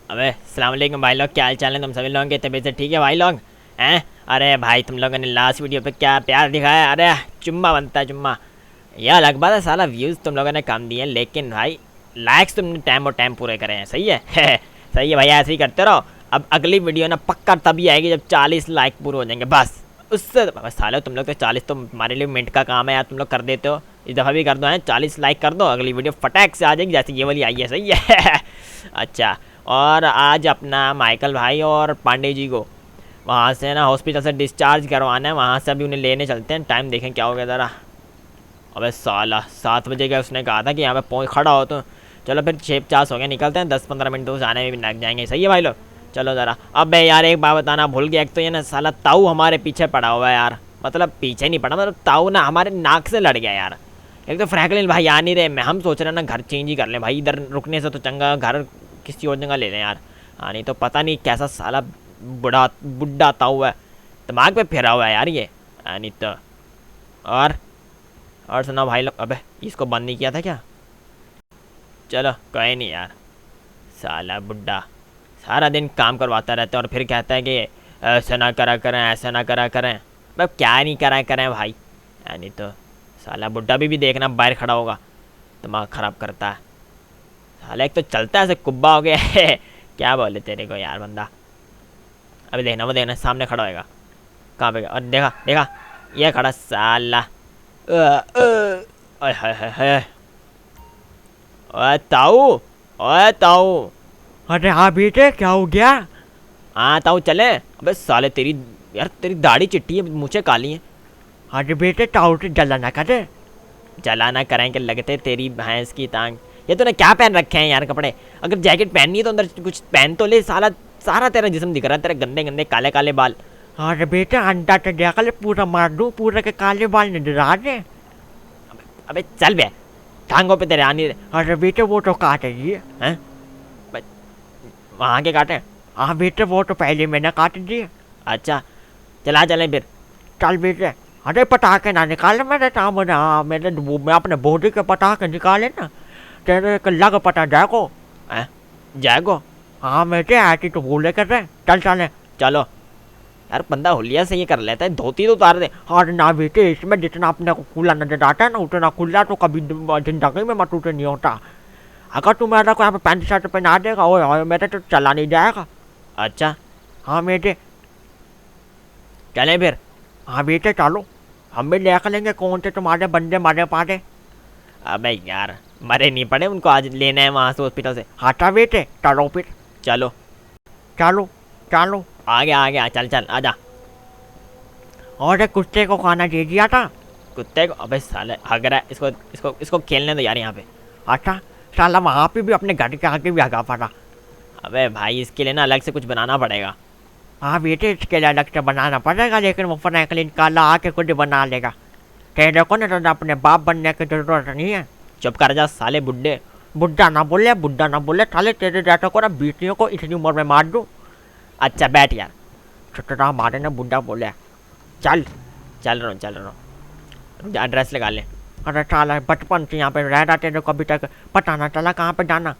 अबे अस्सलाम वालेकुम भाई लोग, क्या हाल चाल है तुम सभी लोगों के? तबीयत से ठीक है भाई लोग? हैं? अरे भाई तुम लोगों ने लास्ट वीडियो पे क्या प्यार दिखाया। अरे चुम्मा बनता है चुम्मा। यह अलग बात है, साला व्यूज़ तुम लोगों ने कम दिए, लेकिन भाई लाइक्स तुमने टाइम और टाइम पूरे करे हैं। सही है सही है भाई, ऐसे ही करते रहो। अब अगली वीडियो ना पक्का तभी आएगी जब 40 लाइक पूरे हो जाएंगे, बस उससे बस। साले तुम लोग तो 40 तो हमारे लिए मिनट का काम है यार, तुम लोग कर देते हो। इस दफ़ा भी कर दो, हैं 40 लाइक कर दो, अगली वीडियो फटाक से आ जाएगी जैसे ये वाली आई है। सही है अच्छा, और आज अपना माइकल भाई और पांडे जी को वहाँ से ना हॉस्पिटल से डिस्चार्ज करवाना है, वहाँ से अभी उन्हें लेने चलते हैं। टाइम देखें क्या हो गया ज़रा। अबे साला 7 बजे का उसने कहा था कि यहाँ पे पहुँच खड़ा हो, तो चलो फिर 6:50 हो गया, निकलते हैं। 15-10 मिनट तो जाने में भी लग जाएंगे। सही है भाई लोग, चलो ज़रा। अबे यार एक बात बताना भूल गया, एक तो ये ना साला ताऊ हमारे पीछे पड़ा हुआ है यार। मतलब पीछे नहीं पड़ा, मतलब ताऊ ना हमारे नाक से लड़ गया यार। एक तो फ्रैंकलिन भाई आ नहीं रहे, मैं हम सोच रहे हैं ना घर चेंज ही कर लें भाई, इधर रुकने से तो चंगा घर किसी और जगह ले लें यार। हाँ नहीं तो पता नहीं कैसा साला बुढ़ा ताऊ है, दिमाग पे फिरा हुआ है यार ये। नहीं तो और सुना भाई लोग। अबे इसको बंद नहीं किया था क्या? चलो कोई नहीं यार, साला बुढ़ा सारा दिन काम करवाता रहता है और फिर कहता है कि ऐसा ना करा करें, ऐसा ना करा करें। अब क्या नहीं करा करें भाई। नहीं तो साला बुढ़ा भी देखना बाहर खड़ा होगा, दिमाग ख़राब करता है साला। एक तो चलता है ऐसे कुब्बा हो गया है क्या बोले तेरे को यार बंदा। अभी देखना, वो देखना सामने खड़ा होएगा। कहाँ पे? और देखा देखा ये खड़ा साला। ओए हाय हाय हाय। ओए ताऊ, ओए ताऊ। अरे हाँ बेटे, क्या हो गया? हाँ ताऊ चले। अबे साले तेरी यार, तेरी दाढ़ी चिट्टी है, मुझे काली है। अरे बेटे टाउट जला ना करे। जला ना करें कि लगते तेरी भैंस की टांग। ये तूने क्या पहन रखे हैं यार कपड़े? अगर जैकेट पहननी है तो अंदर कुछ पहन तो ले साला। सारा तेरा जिस्म दिख रहा है, तेरे गंदे गंदे काले काले बाल। अरे बेटे अंडा तो देखा ले, पूरा मार दूँ, पूरा के काले बाल नजर आ रहे। अबे चल बे, टांगों पे तेरे आनी। अरे बेटे वो तो काटे दिए हैं? वहाँ के काटे? हाँ बेटे वो तो पहले मैंने काट दिए। अच्छा चला चलें फिर। चल बेटे। अरे पटाखे ना निकाले मेरे सामने। हाँ मैं अपने बॉडी के पटाखे निकाले ना, तेरे कल्ला का पटा जाएगो। जाएगो? हाँ बेटे ऐसी तो बोले कर रहे। चल चले। चलो यार, बंदा हुलिया से ये कर लेता है, धोती तो उतार दे। अरे ना बेटे, इसमें जितना अपने को खुला नजर आता है ना, उतना खुला तो कभी जिंदगी में मत उठे नहीं होता। अगर तू मेरा को यहाँ पे पैंट शर्ट पहना देगा ओए मेरे तो चला नहीं जाएगा। अच्छा हाँ बेटे चलें फिर। हाँ बेटे चलो, हम भी देख लेंगे कौन से तुम्हारे बंदे मारे पारे। अबे यार मरे नहीं पड़े, उनको आज लेना है वहाँ से हॉस्पिटल से। हटा बेटे चलो फिर। चलो चलो चलो आ गया चल चल आजा। और कुत्ते को खाना दे दिया था। कुत्ते को? अबे साले हग रहा है, इसको इसको इसको खेलने दो यार यहाँ पे। अच्छा साला वहाँ पे भी अपने घर के आगे भी आगा पड़ा। अबे भाई इसके लिए ना अलग से कुछ बनाना पड़ेगा। हाँ बेटे इसके लिए अलग से बनाना पड़ेगा, लेकिन वो फ्रैंकलिन काला आके खुद बना लेगा। तेरे को ना तो अपने बाप बनने की जरूरत नहीं है। चुप कर जा साले बुड्ढे। बुढ़ा ना बोले साले, तेरे जैसा को ना बीटियों को इतनी उम्र में मार दूँ। अच्छा बैठ यार। छोटा हमारे ना बुढ़ा बोले। चल चल रहा हूँ, एड्रेस लगा ले। अरे साला बचपन से यहाँ पे रह रहा, तेरे को अभी तक पता ना चला कहाँ पे जाना।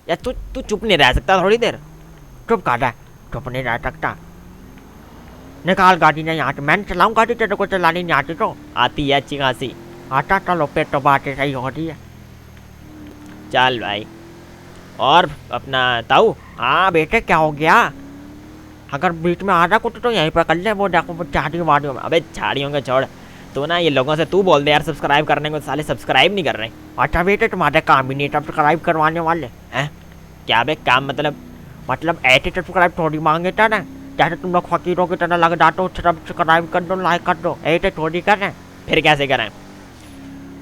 यार तू चुप नहीं रह सकता थोड़ी देर? चुप कर रहा है, चुप नहीं रह सकता। निकाल गाड़ी नहीं यहाँ से, मैंने चलाऊँ गाड़ी, तेरे को चलानी नहीं आती तो? आती है अच्छी खासी। आता चलो पेट तो बात सही हो रही है। चल भाई। और अपना ताऊ? हाँ बेटे क्या हो गया? अगर बीच में आ रहा कुछ तो यहीं पर कर ले, वो देखो झाड़ी वाड़ियों में। अबे झाड़ियों का छोड़, तो ना ये लोगों से तू बोल दे यार सब्सक्राइब करने को, साले सब्सक्राइब नहीं कर रहे। अच्छा बेटे तुम्हारे काम ही नहीं सब्सक्राइब करवाने वाले हैं? क्या बे काम मतलब ऐसे सब्सक्राइब थोड़ी मांगे था ना, जैसे तुम लोग फकीरों की तरह लग जाते हो, सब्सक्राइब कर दो लाइक कर दो, ऐसे थोड़ी कर रहे हैं। फिर कैसे करें?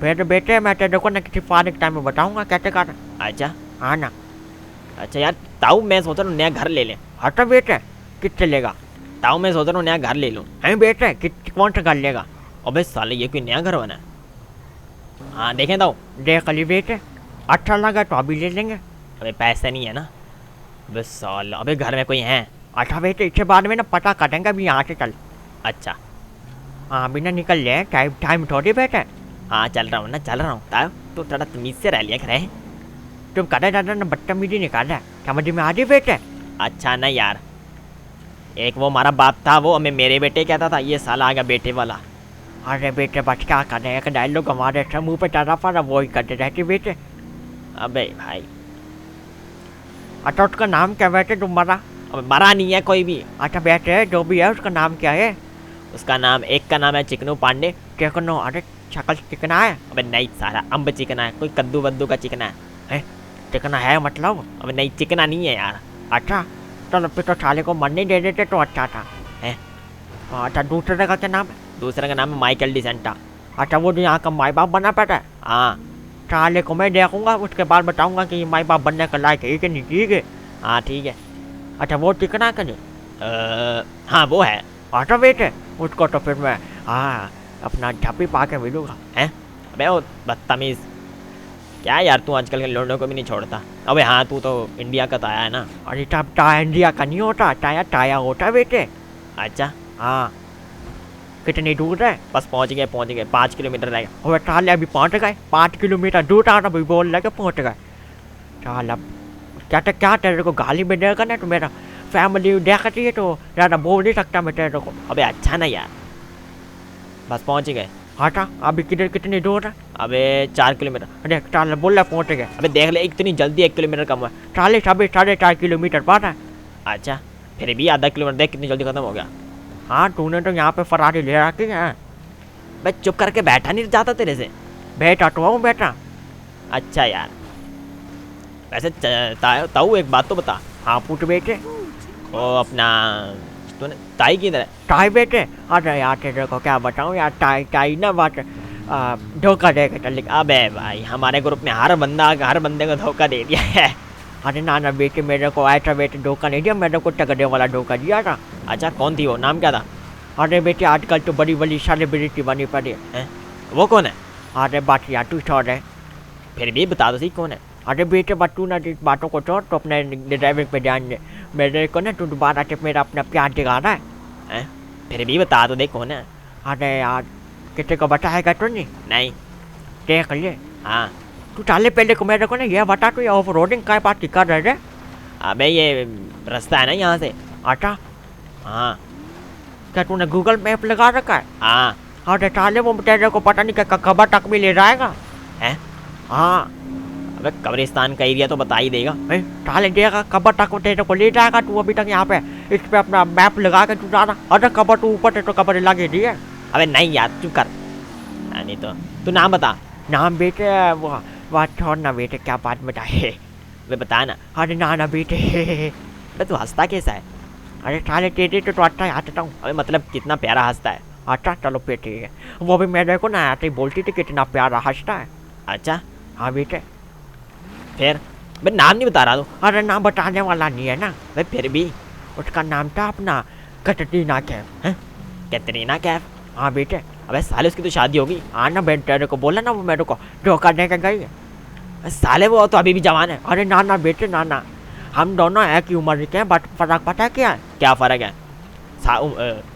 फिर बेटे मैं तेरे को ना किसी फारिग टाइम में बताऊंगा कैसे कर। अच्छा हाँ ना। अच्छा यार ताऊ मैं सोच रहा हूँ नया घर ले लें। हाँ तो बेटे किस चलेगा? ताऊ मैं सोच रहा हूँ नया घर ले लूँ। हैं बेटे कौन सा घर लेगा? अबे साले ये कोई नया घर बना है। हाँ देखें तो। देख ली बेटे, अच्छा लगा तो अभी ले लेंगे। अबे पैसे नहीं है ना। अबे साला, अबे घर में कोई है? अच्छा बेटे, इसके बाद में ना पता करेंगे, अभी यहाँ से चल। अच्छा हाँ अभी ना निकल ले, टाइम टाइम थोड़ी बेटे। हाँ चल रहा हूँ ना, चल रहा हूँ। ताऊ तो थोड़ा तमीज से रह लिया करे। तुम करे दादा ना बदतमीजी निकाला, समझ में आ रही बेटे। अच्छा ना यार, एक वो हमारा बाप था, वो हमें मेरे बेटे कहता था, ये साला आ गया बेटे वाला। अरे बेटे बस क्या कर रहे, एक डायलॉग हमारे सब मुँह पे चढ़ा पड़ा, वो ही करते रहते बेटे। अबे भाई, अच्छा उसका नाम क्या बेटे तुम्हारा? अबे मरा नहीं है कोई भी। अच्छा बेटे जो भी है उसका नाम क्या है? उसका नाम, एक का नाम है चिकनू पांडे। चिकनो? अरे शक्ल चिकना है? अबे नहीं सारा अम्ब चिकना है, कोई कद्दू वद्दू का चिकना है। चिकना है मतलब? अबे नहीं, चिकना नहीं है यार। अच्छा चलो फिर तो साले को मरने दे देते तो अच्छा था। हैं? अच्छा दूसरे का क्या नाम है? दूसरे का नाम है माइकल डिसेंटा। अच्छा वो जो यहाँ का माई बाप बना पाता है? हाँ साले को मैं देखूंगा, उसके बाद बताऊंगा कि ये माई बाप बनने का लायक है कि नहीं। ठीक है? हाँ ठीक है। अच्छा वो चिकना का नहीं? हाँ वो है। अच्छा बेटे उसको तो फिर मैं हाँ अपना झप्पी पा के मिलूंगा। हैं? अबे वो बदतमीज, क्या यार तू आजकल के लड़कों को भी नहीं छोड़ता। अबे हाँ तू तो इंडिया का तो आया है ना। अरे तब टाया इंडिया का नहीं होता, टाया टाया होता बेटे। अच्छा हाँ कितनी दूर है? बस पहुँच गए 5 किलोमीटर रह गया। और साले अभी पहुँच गए, 5 किलोमीटर दूर आना भी बोल लगे पहुँच गए। साल अब क्या तेरे को गाली में देगा ना तो मेरा फैमिली देखती है तो ज़्यादा बोल नहीं सकता मैं तेरे को। अबे अच्छा ना यार, बस पहुँच गए। हाँ था अभी किधर कितनी दूर है? अबे 4 किलोमीटर। अरे साले बोल रहा पहुँच गए। अबे देख ले, इतनी जल्दी 1 किलोमीटर कम हुआ। साले सभी 4.5 किलोमीटर बाद है। अच्छा फिर भी आधा किलोमीटर देख कितनी जल्दी खत्म हो गया। हाँ तूने तो यहाँ पे फरारी ले रखी है। भाई चुप करके बैठा नहीं जाता तेरे से। बेटा तो हूँ बेटा। अच्छा यार, वैसे ताऊ एक बात तो बता। हाँ पूछ बेटे। वो अपना तूने ताई किधर है? टाई बेटे? अरे यार तेरे को क्या बताऊँ यार, टाई टाई ना बात धोखा दे के चल। अबे भाई हमारे ग्रुप में हर बंदे को धोखा दे दिया है। अरे ना बेटे मेरे को ऐसा बेटे धोखा नहीं दिया, मेरे को टकरे वाला धोखा दिया था। अच्छा कौन थी वो, नाम क्या था? अरे बेटे आजकल तो बड़ी बड़ी सेलिब्रिटी बनी पड़ी है। वो कौन है? अरे बात यार तू छोड़ है। फिर भी बता दो सही कौन है। अरे बेटे बस तू ना बातों को छोड़ तो अपने ड्राइविंग पे ध्यान दे। मेरे को ना तू दोबारा से मेरा अपना प्यार दिखा रहा है। फिर भी बता दो, देख कौन है। अरे यार किसी को बताएगा तो नहीं? नहीं। देख ले। हाँ तू चाले पहले को मेरे को ना ये बता, तू ये ऑफ रोडिंग का बात की कर रहे थे? अबे ये रास्ता है ना यहाँ से। अच्छा हाँ क्या तूने गूगल मैप लगा रखा है? हाँ। अरे चाले वो तेरे को पता नहीं क्या खबर तक भी ले जाएगा। हैं? हाँ अबे कब्रिस्तान का एरिया तो बता ही देगा। चाले देगा खबर तक तेरे को ले जाएगा। तू अभी तक यहाँ पे इस पे अपना मैप लगा के तू जाना। अरे खबर तू ऊपर तो खबर लगे दी है। अबे नहीं यार चुप कर। नहीं तो तू नाम बता। नाम बेटे वो बात छोड़ ना बेटे, क्या बात बताए। वे बता ना। अरे ना बेटे। अबे तू हंसता कैसा है? अरे साले तेरे तो अच्छा हंसता हूँ। अबे मतलब कितना प्यारा हंसता है। अच्छा चलो बेटे ठीक है, वो भी मेरे को ना आते ही बोलती थी कितना प्यारा हंसता है। अच्छा हाँ बेटे। फिर अबे नाम नहीं बता रहा तू। अरे नाम बताने वाला नहीं है ना। अबे फिर भी। उसका नाम था अपना कैटरीना कैफ। कैटरीना कैफ? हाँ बेटे। अबे साले उसकी तो शादी होगी। हाँ ना बेटे, तेरे को बोला ना वो मेरे को धोखा दे के गई है। साले वो तो अभी भी जवान है। अरे ना बेटे ना, हम दोनों एक ही उम्र के हैं, बट फर्क पता है क्या है? क्या फ़र्क है?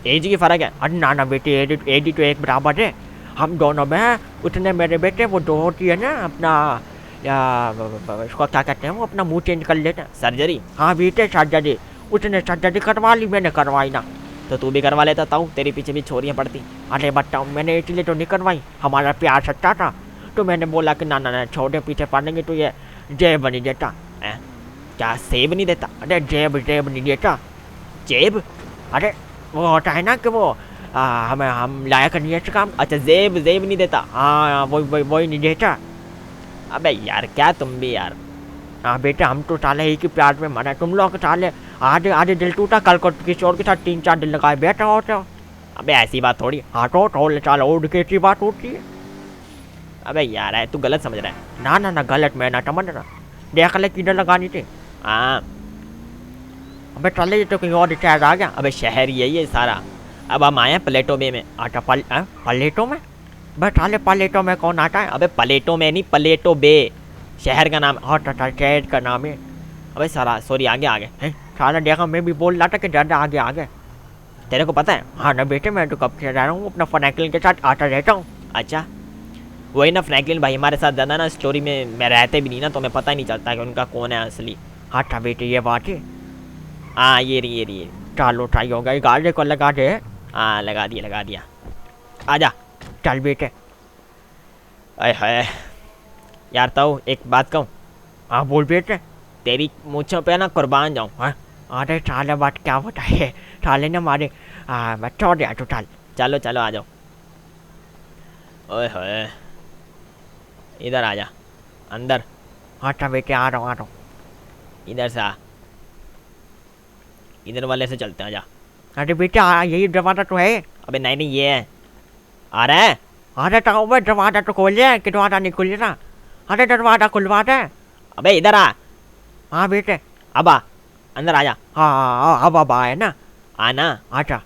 एज की फ़र्क है? अरे ना बेटे एज तो एक बराबर है हम दोनों में। उसने मेरे बेटे वो जो होती है ना अपना उसको क्या कहते हैं, वो अपना मुँह चेंज कर लेते हैं। सर्जरी? हाँ बेटे सर्जरी। उसने सर्जरी करवा ली, मैंने करवाई ना। तो तू भी करवा लेता ताऊ, तेरे पीछे भी छोरियाँ पड़ती। अरे बताओ मैंने इसलिए तो नहीं करवाई, हमारा प्यार सच्चा था। तो मैंने बोला कि ना छोटे पीछे पड़ेंगे तो ये जेब नहीं देता। क्या सेब नहीं देता? अरे जेब नहीं देता। जेब? अरे वो होता है ना कि वो हम लायक नहीं है काम। अच्छा जेब नहीं देता। हाँ वही नहीं देता। अबे यार क्या तुम भी यार। हाँ बेटा हम तो साले एक ही प्यार में मरा, तुम लोग साले आधे दिल टूटा, कल को किसी और के साथ 3-4 दिन लगाए बैठा होते हो। अबे ऐसी बात थोड़ी। हाँ तो साले उड़ के ऐसी बात होती है। अबे यार है तू गलत समझ रहा है। ना गलत मैं ना समझ रहा। देख ले किधर लगानी थी। हाँ अबे चले तो कहीं और शायद आ गया। अबे शहर ही है ये सारा। अब हम आए हैं प्लेटो बे में। अच्छा प्लेटो में? बस साले प्लेटो में कौन आता है? अबे प्लेटो में नहीं, प्लेटो बे शहर का नाम। हाँ अच्छा शहर का नाम है। अबे साला सॉरी, आगे आगे। हैं? साला देखा मैं भी बोल रहा था कि ज़्यादा आगे आगे। तेरे को पता है? हाँ ना बेटे, मैं तो कब से रह रहा हूँ अपना फ्रैंकलिन के साथ आता रहता हूँ। अच्छा वही ना, फ्रैंकलिन भाई हमारे साथ ज़्यादा ना स्टोरी में मैं रहते भी नहीं ना, तो हमें पता ही नहीं चलता कि उनका कौन है असली। हाँ था बेटे, ये बात है। हाँ ये रही ये रही। चलो सही हो गई, गाड़ी को लगा दे। हाँ लगा दिया लगा दिया। आजा। चल बेटे। अरे है यार, तो एक बात कहूँ, हाँ बोल बेटे। तेरी मूंछों पे ना कुर्बान जाऊँ। हाँ अरे साले बात क्या बताए, साले ने मारे। मैं छोड़ दिया तो चल। चलो चलो आ जाओ। ओए होए, इधर आ जा अंदर। हाँ था बेटे, आ रहा हूँ। इधर से आ, इधर वाले से चलते हैं, आजा। अरे बेटे यही दरवाजा तो है। अबे नहीं नहीं, ये है, आ रहा है। अरे तो भाई दरवाजा तो खोल लिया कि दरवाजा नहीं खुल रहा? अरे दरवाजा खुलवा दे। अबे इधर आ। हाँ बेटे। अब आ, अंदर आ जा। हाँ अब आए ना। आना। अच्छा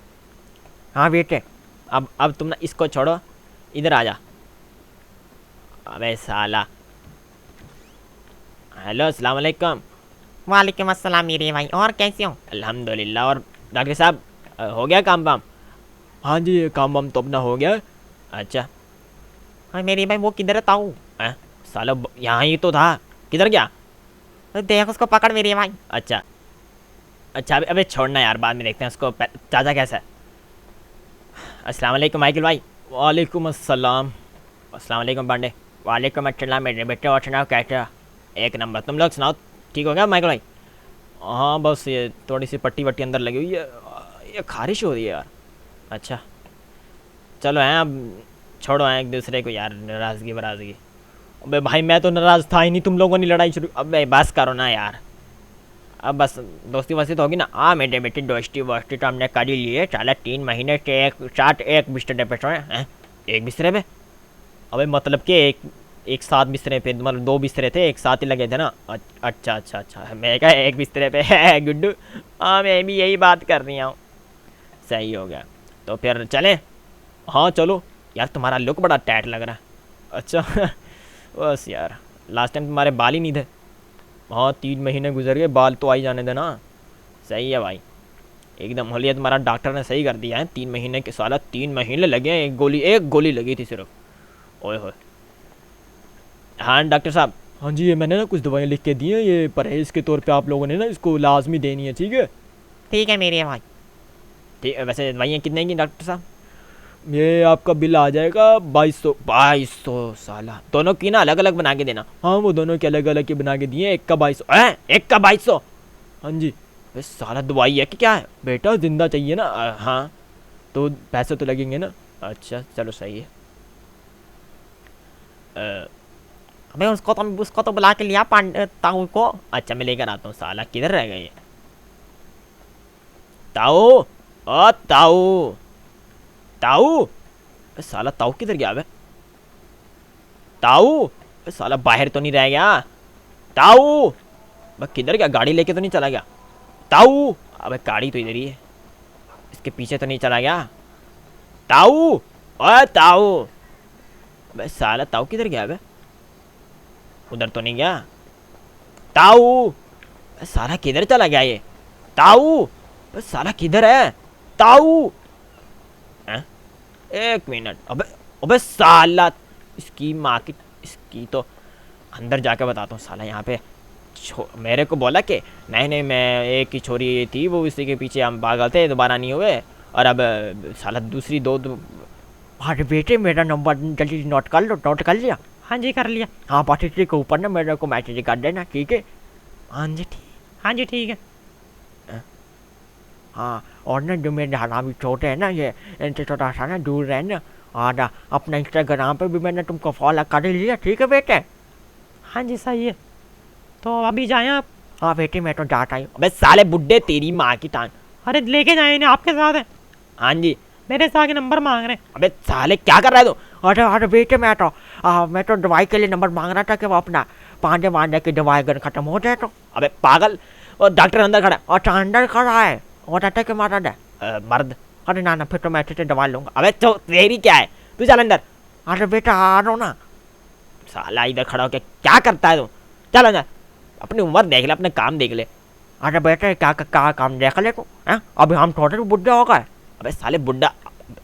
हाँ बेटे। अब तुम ना इसको छोड़ो, इधर आ जा। अबे साला। हेलो अस्सलाम वालेकुम। वालेकुम अस्सलाम मेरे भाई, और कैसे हो? अल्हम्दुलिल्लाह। और डॉक्टर साहब हो गया काम वाम? हाँ जी ये काम वाम तो अपना हो गया। अच्छा हाँ मेरे भाई, वो किधर था? साला यहाँ ही तो था, किधर गया? देख उसको पकड़ मेरे भाई। अच्छा अच्छा, अबे छोड़ना यार, बाद में देखते हैं उसको। चाचा कैसा है? अस्सलाम वालेकुम माइकल भाई। वालेकुम अस्सलाम। अस्सलाम वालेकुम पांडे। वालेकुम अस्सलाम मेरे बेटे, और सुनाओ कैसे हो? एक नंबर। तुम लोग सुनाओ, ठीक हो गया माइकल भाई? हाँ बस ये थोड़ी सी पट्टी वट्टी अंदर लगी हुई है, ये खारिश हो रही है यार। अच्छा चलो हैं, अब छोड़ो हैं एक दूसरे को यार, नाराज़गी वराज़गी। अबे भाई मैं तो नाराज़ था ही नहीं, तुम लोगों ने लड़ाई शुरू। अबे बस करो ना यार, अब बस दोस्ती वस्ती तो होगी ना। हाँ मेरे बेटे, दोस्ती वोस्ती तो हमने कर ही ली है। साला 3 महीने से एक साथ एक बिस्तर पे सोए हैं। एक बिस्तरे पे? अबे मतलब कि एक साथ बिस्तरे पे, मतलब 2 बिस्तरे थे एक साथ ही लगे थे ना। अच्छा अच्छा अच्छा, मैं क्या एक बिस्तरे पे है गुड्डू। हाँ मैं भी यही बात कर रही हूँ। सही हो गया, तो फिर चलें? हाँ चलो यार, तुम्हारा लुक बड़ा टैट लग रहा है। अच्छा बस यार, लास्ट टाइम तुम्हारे बाल ही नहीं थे। हाँ 3 महीने गुजर गए, बाल तो आई जाने देना। सही है भाई, एकदम होलिया, तुम्हारा डॉक्टर ने सही कर दिया है। 3 महीने के, साला 3 महीने लगे हैं, एक गोली लगी थी सिर्फ। ओए होए। हाँ डॉक्टर साहब। हाँ जी, ये मैंने ना कुछ दवाइयाँ लिख के दी हैं, ये परहेज़ के तौर पे आप लोगों ने ना इसको लाजमी देनी है, ठीक है? ठीक है मेरे भाई। ठीक है, वैसे दवाइयाँ कितने की डॉक्टर साहब? ये आपका बिल आ जाएगा 2200 साला। दोनों की ना अलग अलग बना के देना। हाँ वो दोनों के अलग अलग के बना के दिए, एक का 2200। एक का 2200? हाँ जी। बस साला दवाई है कि क्या है बेटा, जिंदा चाहिए ना। हाँ तो पैसे तो लगेंगे ना। अच्छा चलो सही है। अबे उसको तो बुला के लिया ताऊ को। अच्छा मैं लेकर आता हूँ। साला किधर रह गए? ताऊ, ओ ताऊ, ताऊ। साला ताऊ किधर गया? बे ताऊ, साला बाहर तो नहीं रह गया? ताऊ बस किधर गया? गाड़ी लेके तो नहीं चला गया? ताऊ, अबे गाड़ी तो इधर ही है, इसके पीछे तो नहीं चला गया? ताऊ, ओए ताऊ। अबे साला ताऊ किधर गया? बे उधर तो नहीं गया? ताऊ, साला किधर चला गया ये? ताऊ, साला किधर है? ताऊ, एक मिनट। अबे अबे साला, इसकी माँ की, इसकी तो अंदर जाके बताता हूँ। साला यहाँ पे मेरे को बोला कि नहीं नहीं, मैं एक ही छोरी थी, वो इसी के पीछे हम पागल थे, दोबारा नहीं हुए। और अब साला दूसरी दो। अरे बेटे मेरा नंबर जल्दी नोट कर लो। नोट कर लिया? हाँ जी कर लिया। हाँ बस इसी के ऊपर ना मेरे को मैसेज कर देना, ठीक है? हाँ जी ठीक। हाँ जी ठीक है। हाँ और ना जो मेरे हरामी छोटे हैं ना, ये इनसे थोड़ा सा ना दूर रहना। और अपना इंस्टाग्राम पे भी मैंने तुमको फॉलो कर ही लिया, ठीक है बेटे? हाँ जी सही है। तो अभी जाएँ आप? हाँ बेटे मैं तो जाता ही। अबे साले बुड्ढे, तेरी माँ की टांग। अरे लेके जाए इन्हें, आपके साथ है? हाँ जी। मेरे साथ के नंबर मांग रहे हैं। अबे साले क्या कर रहा है तू? अरे बेटे मैं तो दवाई के लिए नंबर मांग रहा था कि वो अपना पांडे वांडे की दवाई अगर खत्म हो जाए तो। अबे पागल, और डॉक्टर अंदर खड़ा है। और अंदर खड़ा है, और अटैक के मारा है। मर्द? अरे ना ना फिर तो मैं अच्छे से दबा लूँगा। अबे तो तेरी क्या है, तू चल अंदर। अरे बेटा आ रहा हूँ ना। साला इधर खड़ा होके क्या करता है तू, चल अंदर। अपनी उम्र देख ले, अपने काम देख ले। अरे बेटा क्या काम देख ले तू हैं, अभी हम थोड़े तो बुढ़ा हो गए। अबे साले बुड्ढा,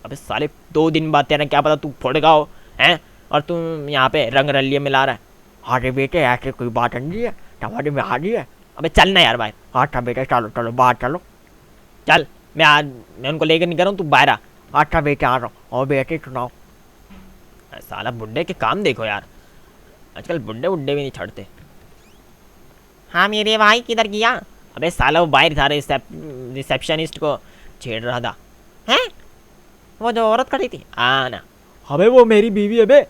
अबे साले 2 दिन बाद तेरा क्या पता तू फोड़ेगा हो हैं, और तू यहाँ पे रंग रलिए मिला रहा है। अरे बेटे ऐसे कोई बात नहीं है, तुम्हारी में आ रही है। अबे चल ना यार बाहर, अच्छा बेटा चलो चलो बाहर चलो। चल। मैं उनको लेकर नहीं कर रहा हूँ, तू बाहर आ। अच्छा बेटा आ रहा हूँ। और बेटे सुनाओ। साला बुड्ढे के काम देखो यार, आजकल बुड्ढे बुड्ढे भी नहीं छोड़ते। हाँ मेरे भाई किधर गया। अबे साला वो बाहर था, रिसेप्शनिस्ट को छेड़ रहा था। हैं वो जो औरत खड़ी थी। ना, अबे वो मेरी बीवी है बे।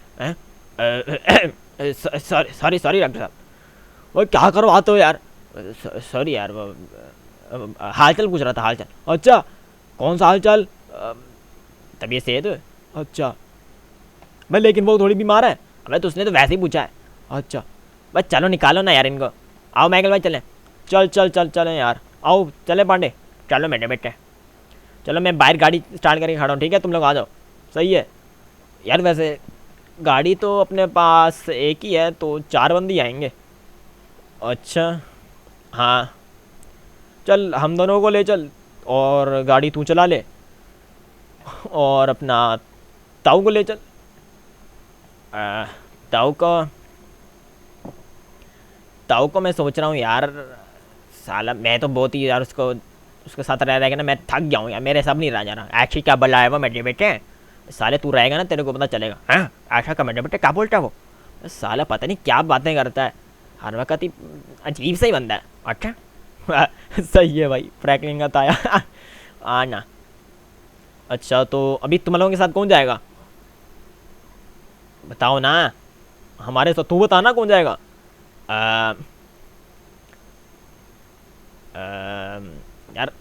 सॉरी सॉरी डॉक्टर साहब, वो क्या करवाते हो यार। सॉरी यार, वो हाल चाल पूछ रहा था, हाल चाल। अच्छा कौन सा हाल चाल, तबीयत सेहत है। अच्छा भाई, लेकिन वो थोड़ी बीमार है। अबे तो उसने तो वैसे ही पूछा है। अच्छा बस चलो निकालो ना यार इनको। आओ माइकल भाई चलें। चल चल चल चलें यार, आओ चले पांडे। चलो मेरे बेटे, चलो मैं बाहर गाड़ी स्टार्ट करके खड़ा हूँ, ठीक है तुम लोग आ जाओ। सही है यार, वैसे गाड़ी तो अपने पास एक ही है, तो 4 बंदी आएंगे। अच्छा हाँ, चल हम दोनों को ले चल, और गाड़ी तू चला ले, और अपना ताऊ को ले चल। ताऊ को ताऊ को मैं सोच रहा हूँ यार, साला मैं तो बहुत ही यार उसके साथ रह रहेगा ना, मैं थक गया हूँ यार, मेरे सब नहीं रह जा रहा। ऐसी क्या बला है वो मेरे बेटे, साले तू रहेगा ना तेरे को पता चलेगा। हाँ ऐसा का मेरे बेटे क्या बोलता है वो, साला पता नहीं क्या बातें करता है, हर वक्त ही अजीब सा ही बंदा है। अच्छा सही है भाई, फ्रैंकलिन का ताया आना। अच्छा तो अभी तुम लोगों के साथ कौन जाएगा, बताओ ना, हमारे साथ तू बता ना कौन जाएगा। यार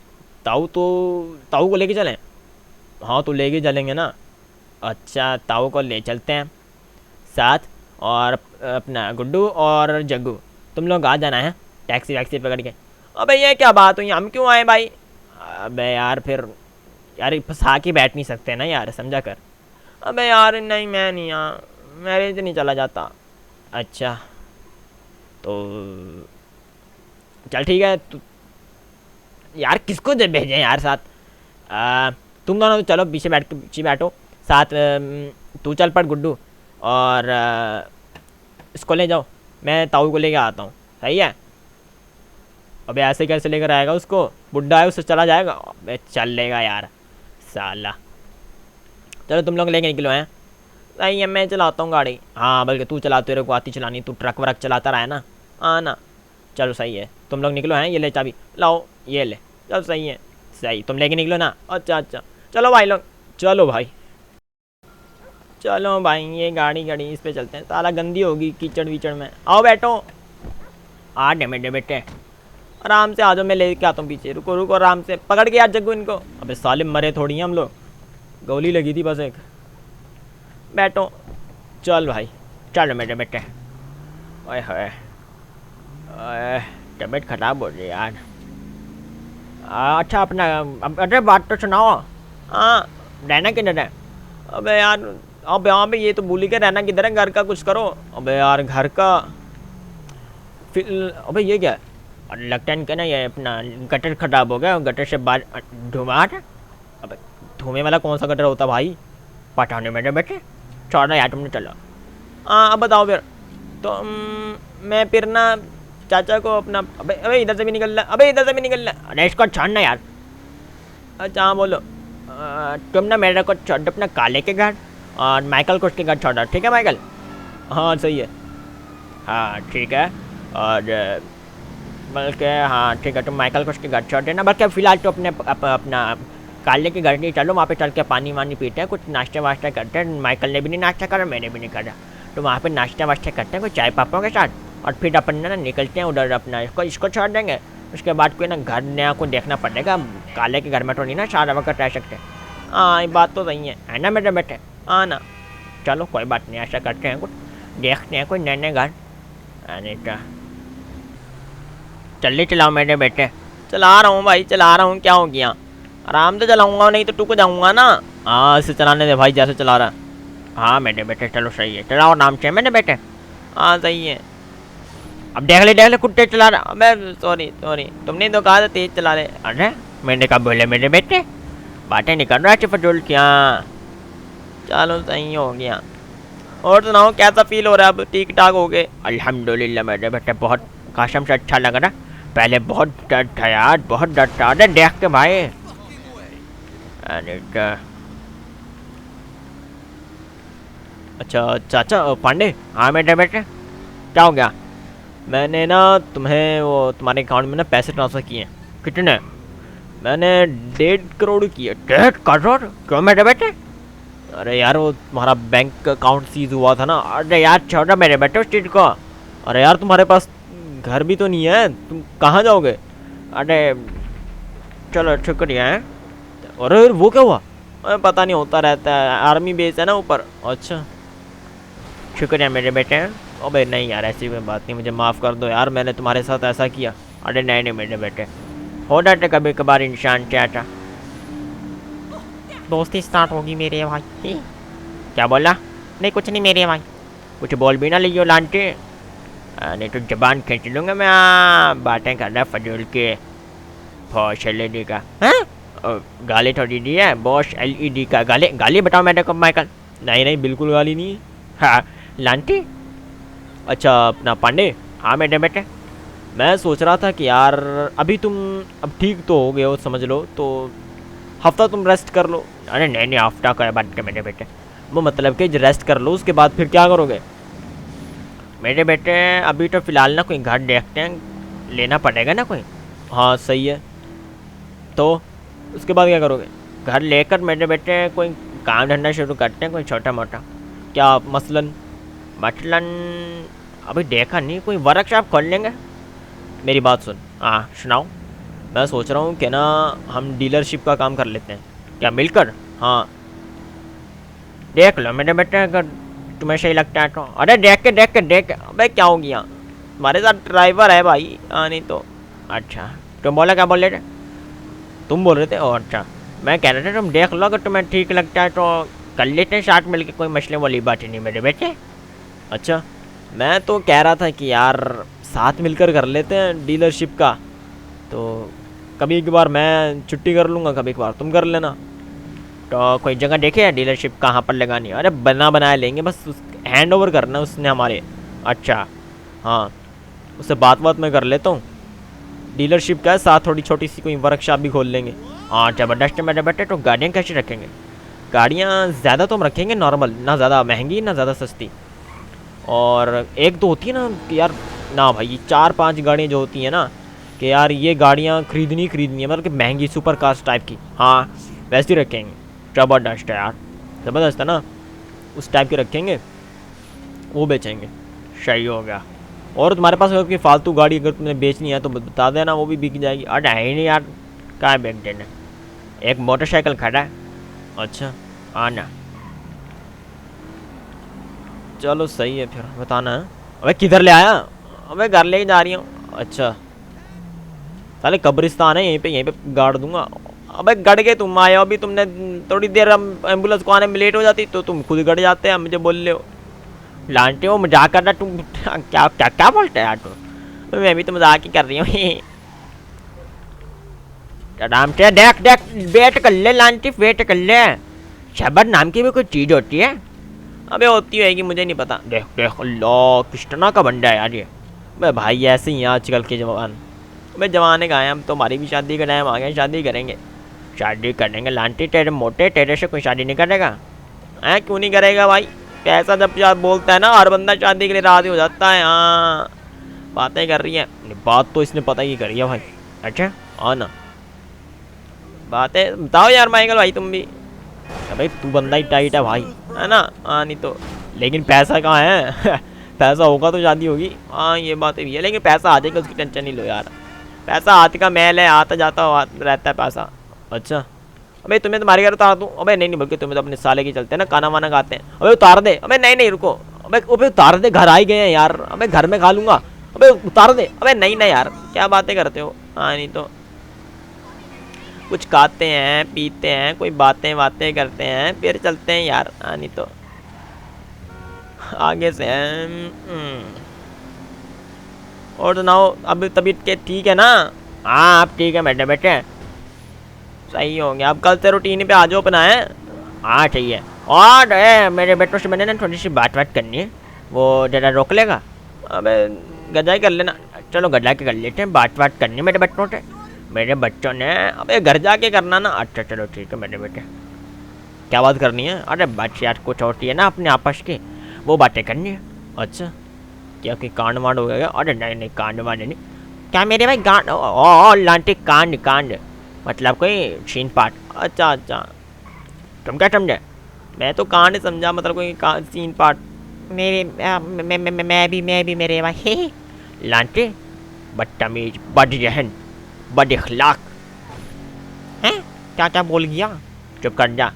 ताऊ को लेके चलें। हाँ तो लेके चलेंगे ना। अच्छा ताऊ को ले चलते हैं साथ, और अपना गुड्डू और जग्गू तुम लोग आ जाना है टैक्सी वैक्सी पकड़ के। अबे ये क्या बात हुई, हम क्यों आए भाई। अबे यार फिर यार फंसा के बैठ नहीं सकते ना यार, समझा कर। अबे यार नहीं मैं नहीं, यहाँ मेरे से नहीं चला जाता। अच्छा तो चल ठीक है, तू यार किसको जब भेजें यार साथ। तुम दोनों तो चलो पीछे बैठो साथ। तू चल पड़ गुड्डू, और इसको ले जाओ, मैं ताऊ को लेके आता हूँ। सही है। अबे ऐसे कैसे लेकर आएगा उसको, बुड्ढा है उससे चला जाएगा। अबे चल लेगा यार साला। चलो तुम लोग लेके निकलो हैं। सही है मैं चलाता हूँ गाड़ी। हाँ बल्कि तू चला, तेरे को आती चलानी, तू ट्रक व्रक चलाता रहा है ना। हाँ ना, चलो सही है तुम लोग निकलो हैं। ये ले चाबी, लाओ ये ले। चलो सही है, सही तुम लेके निकलो ना। अच्छा अच्छा चलो भाई लोग, चलो भाई चलो भाई, ये गाड़ी इस पे चलते हैं, साला गंदी होगी कीचड़ वीचड़ में। आओ बैठो। आ मेरे बेटे आराम से आ जाओ, मैं लेके आता हूँ पीछे। रुको रुको आराम से पकड़ के यार जग्गू इनको। अबे साले मरे थोड़ी हैं हम लोग, गोली लगी थी बस एक। बैठो चल भाई, चलो मेरे बेटे। ओए होए, तबीयत खराब हो रही यार। अच्छा अपना अरे बात तो सुनाओ। हाँ रहना किधर है। अबे यार अब यहाँ पे ये तो भूल के रहना किधर है, घर का कुछ करो। अबे यार घर का फिर, अबे ये क्या है, लगता है क्या ना ये अपना गटर खराब हो गया, गटर से बाहर धुआं है। अबे धुएं वाला कौन सा गटर होता भाई, पता नहीं मेरे बेटे। छोड़ना यार तुमने, चलो। हाँ अब बताओ फिर। तो मैं फिर ना चाचा को अपना, अबे अबे इधर से भी निकल रहा, अबे इधर से भी निकल रहा। अरे इसको छोड़ना यार। अच्छा हाँ बोलो। तुम ना मेरे को छोड़ दो अपना काले के घर, और माइकल को उसके घर छोड़ दो, ठीक है माइकल। हाँ सही है, हाँ ठीक है। और बल्कि हाँ ठीक है, तुम माइकल को उसके घर छोड़ देना। बल्कि फ़िलहाल तो अपना काले के घर नहीं, चलो वहाँ पे चल के पानी वानी पीते हैं, कुछ नाश्ता वाश्ता करते हैं। माइकल ने भी नहीं नाश्ता करा, मैंने भी नहीं करा, तो वहाँ पे नाश्ता वाश्ता करते हैं कुछ चाय पापों के साथ, और फिर अपन ना निकलते हैं उधर अपना इसको छोड़ देंगे। उसके बाद कोई ना घर नया को देखना पड़ेगा, काले के घर में तो नहीं ना सारा वक्त रह सकते। हाँ ये बात तो सही है ना मेरे बेटे। हाँ ना, चलो कोई बात नहीं, ऐसा करते हैं कुछ, देखते हैं कोई नए नए घर। अरे क्या जल्दी चलाओ मेरे बेटे। चला रहा हूँ भाई, चला रहा हूँ, क्या हो गया। आराम से चलाऊंगा, नहीं तो टूक जाऊंगा ना। हाँ इसे चलाने दे भाई, जैसे चला रहा। हाँ मेरे बेटे चलो सही है, चलाओ नाम से मेरे बेटे। हाँ सही है। अब देख ले कुत्ते चला रहा। अबे सॉरी सॉरी, तुमने तो कहा था तेज चला रहे। अरे मैंने कहा बोले मेरे बेटे, बातें नहीं कर रहा है फजूल क्या। चलो सही हो गया। और सुनाओ कैसा फील हो रहा है अब, ठीक ठाक हो गए? अल्हम्दुलिल्लाह मेरे बेटे, बहुत कसम से अच्छा लग रहा। पहले बहुत डर था यार, बहुत डर था। अरे देख के भाई। अरे अच्छा चाचा पांडे। हाँ मेरे बेटे क्या हो गया? मैंने ना तुम्हें वो तुम्हारे अकाउंट में ना पैसे ट्रांसफ़र किए। कितने? मैंने 1.5 करोड़ किए। 1.5 करोड़? क्यों मेरे बेटे? अरे यार वो तुम्हारा बैंक अकाउंट सीज हुआ था ना। अरे यार छोड़ा मेरे बेटे उस चीज़ को। अरे यार तुम्हारे पास घर भी तो नहीं है, तुम कहाँ जाओगे? अरे चलो शुक्रिया है। अरे वो क्या हुआ? अरे पता नहीं, होता रहता है, आर्मी बेस है ना ऊपर। अच्छा शुक्रिया मेरे बेटे। अबे नहीं यार ऐसी कोई बात नहीं, मुझे माफ़ कर दो यार, मैंने तुम्हारे साथ ऐसा किया। अरे नहीं नहीं मेरे बेटे, हो जाते कभी कभार इंसान चाहता। दोस्ती स्टार्ट होगी मेरे भाई। क्या बोला? नहीं कुछ नहीं मेरे भाई। कुछ बोल भी ना लियो लांटे, नहीं तो जबान खींच लूँगा मैं। बातें कर रहा फजूल के। बॉस LED का। हाँ गाली थोड़ी दी है, बॉस LED का। गाली गाली बताओ मेरे को माइकल। नहीं नहीं बिल्कुल गाली नहीं है। हाँ लांटी। अच्छा अपना पांडे। हाँ मेरे बेटे, मैं सोच रहा था कि यार अभी तुम अब ठीक तो हो गए हो समझ लो, तो हफ्ता तुम रेस्ट कर लो। अरे नहीं नहीं हफ्ता का बात के मेरे बेटे, वो मतलब कि रेस्ट कर लो, उसके बाद फिर क्या करोगे? मेरे बेटे अभी तो फ़िलहाल ना कोई घर देखते हैं, लेना पड़ेगा ना कोई। हाँ सही है, तो उसके बाद क्या करोगे? घर लेकर मेरे बेटे कोई काम धंधा शुरू करते हैं, कोई छोटा मोटा। क्या मसलन? अभी देखा नहीं, कोई वर्कशॉप खोल लेंगे। मेरी बात सुन। हाँ सुनाओ। मैं सोच रहा हूँ कि ना हम डीलरशिप का काम कर लेते हैं, क्या मिलकर? हाँ देख लो मेरे बेटे अगर तुम्हें सही लगता है तो। अरे देख के अबे क्या हो गया? तुम्हारे साथ ड्राइवर है भाई। हाँ नहीं तो। अच्छा तुम बोला, क्या बोल रहे थे? तुम बोल रहे थे? ओ अच्छा, मैं कह रहा था तुम देख लो, अगर तुम्हें ठीक लगता है तो कर लेते हैं साथ मिलके, कोई मसले वाली बात ही नहीं मेरे बेटे। अच्छा मैं तो कह रहा था कि यार साथ मिलकर कर लेते हैं डीलरशिप का, तो कभी एक बार मैं छुट्टी कर लूँगा, कभी एक बार तुम कर लेना। तो कोई जगह देखे है डीलरशिप कहाँ पर लगानी है? अरे बनाया लेंगे, बस हैंड ओवर करना है उसने हमारे। अच्छा हाँ उससे बात मैं कर लेता हूँ। डीलरशिप का है, साथ थोड़ी छोटी सी कोई वर्कशॉप भी खोल लेंगे। हाँ जबरदस्त है मेरे बेटे। तो गाड़ियाँ कैसे रखेंगे? गाड़ियाँ ज़्यादा तो हम रखेंगे नॉर्मल, ना ज़्यादा महंगी ना ज़्यादा सस्ती। और एक तो होती है ना कि यार ना भाई 4-5 गाड़ियाँ जो होती हैं ना कि यार ये गाड़ियाँ खरीदनी है, मतलब कि महंगी सुपर कार्स टाइप की। हाँ वैसे ही रखेंगे। जबरदस्त है यार, ज़बरदस्त है ना, उस टाइप के रखेंगे, वो बेचेंगे। सही हो गया। और तुम्हारे पास अगर कोई फालतू गाड़ी अगर तुमने बेचनी है तो बता देना, वो भी बिक जाएगी। अरे है नहीं यार, कहाँ बेच देना। एक मोटरसाइकिल खड़ा है। अच्छा आना, चलो सही है फिर बताना है। अबे किधर ले आया? अबे घर लेके जा रही हूँ। अच्छा साले कब्रिस्तान है यहीं पे गाड़ दूंगा। अबे गड़ के तुम आए हो, अभी तुमने थोड़ी देर एम्बुलेंस को आने में लेट हो जाती तो तुम खुद गड़ जाते हैं, मुझे बोल रहे हो। लांटे हो मजाक कर रहा तुम। क्या क्या क्या बोलते हैं यार तुम? मैं भी तो मजाक ही कर रही हूँ। आराम से देख वेट कर ले लांटी, वेट कर ले। शबर नाम की भी कोई चीज़ होती है? अबे होती होगी, मुझे नहीं पता। देख अल्लाह किस्टना का बंदा है यार ये। भाई ऐसे ही आजकल के जवान। भाई जमाने का है, हम तो हमारी भी शादी का टाइम आ गया, शादी करेंगे लांटी। तेरे मोटे तेरे से कोई शादी नहीं करेगा? हैं क्यों नहीं करेगा भाई? पैसा जब बोलता है ना हर बंदा शादी के लिए राजी हो जाता है। हाँ बातें कर रही है, बात तो इसने पता ही करी है भाई। अच्छा हाँ ना, बातें बताओ यार माइकल भाई तुम भी। भाई तू बंदा ही टाइट है भाई, है ना? हाँ नहीं तो। लेकिन पैसा कहाँ है? पैसा होगा तो शादी होगी। हाँ ये बात भी है, लेकिन पैसा आ जाएगा, उसकी टेंशन नहीं लो यार। पैसा हाथ का मैल है, आता जाता रहता है पैसा। अच्छा अबे तुम्हें तुम्हारे घर उतार दूँ? अबे नहीं बल्कि तुम्हें तो अपने साले के चलते हैं ना, खाना वाना खाते हैं। अबे उतार दे। अबे नहीं रुको। अबे उतार दे, घर आ ही गए हैं यार। अबे घर में खा लूँगा। अबे उतार दे। अबे नहीं यार क्या बातें करते हो? हाँ नहीं तो। कुछ खाते हैं पीते हैं, कोई बातें बातें करते हैं, फिर चलते हैं यार। नहीं तो आगे से और सुनाओ, अब तबीयत के ठीक है ना? हाँ आप ठीक है मेरे बेटे, सही हो गया। अब कल से रूटीन पे आ जाओ अपना है। हाँ सही है। और मेरे बेटों से मैंने ना थोड़ी सी बात करनी है, वो ज़रा रोक लेगा? अबे गजा ही कर लेना। चलो गजा के कर लेते हैं, बात करनी है मेरे बच्चों से। मेरे बच्चों ने अबे घर जाके करना ना। अच्छा चलो ठीक है मेरे बेटे। क्या बात करनी है? अरे बात यार कुछ होती है ना अपने आपस की, वो बातें करनी है। अच्छा क्या कोई कांड वांड हो गया? अरे नहीं नहीं कांड वांड नहीं। क्या मेरे भाई गांड? ओ लांटी कांड कांड मतलब कोई छीन पाट। अच्छा अच्छा तुम क्या समझे? मैं तो कांड समझा, मतलब कोई सीन पाट। मेरे मैं भी मेरे भाई लांटे बदतमीज बदजहन बद इखलाक हैं। क्या क्या बोल गया? चुप कर जा।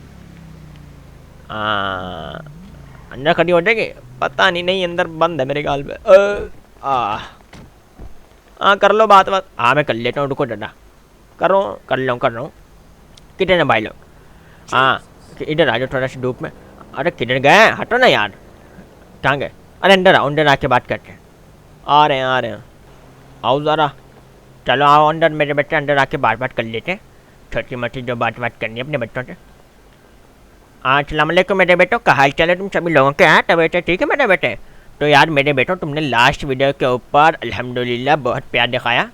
अंदर खड़ी हो जाएगी? पता नहीं, नहीं अंदर बंद है मेरे गाल पे। हाँ कर लो बात। हाँ मैं कर लेता हूँ, रुको दादा। कर रहा हूँ। किधर है भाई लोग? हाँ इधर आ जाओ थोड़ा सा धूप में। अरे किधर गए? हटो ना यार। कहाँ गए? अरे अंदर आके बात करते हैं। आ रहे हैं आओ ज़रा। चलो आओ अंदर मेरे बच्चे, अंदर आके बात कर लेते हैं, छोटी मोटी जो बात करनी है अपने बच्चों से। अस्सलाम वालेकुम मेरे बेटो, क्या हाल चाल है तुम सभी लोगों के? यहाँ तबीयत ठीक है मेरे बेटे? तो यार मेरे बेटो तुमने लास्ट वीडियो के ऊपर अल्हम्दुलिल्लाह बहुत प्यार दिखाया।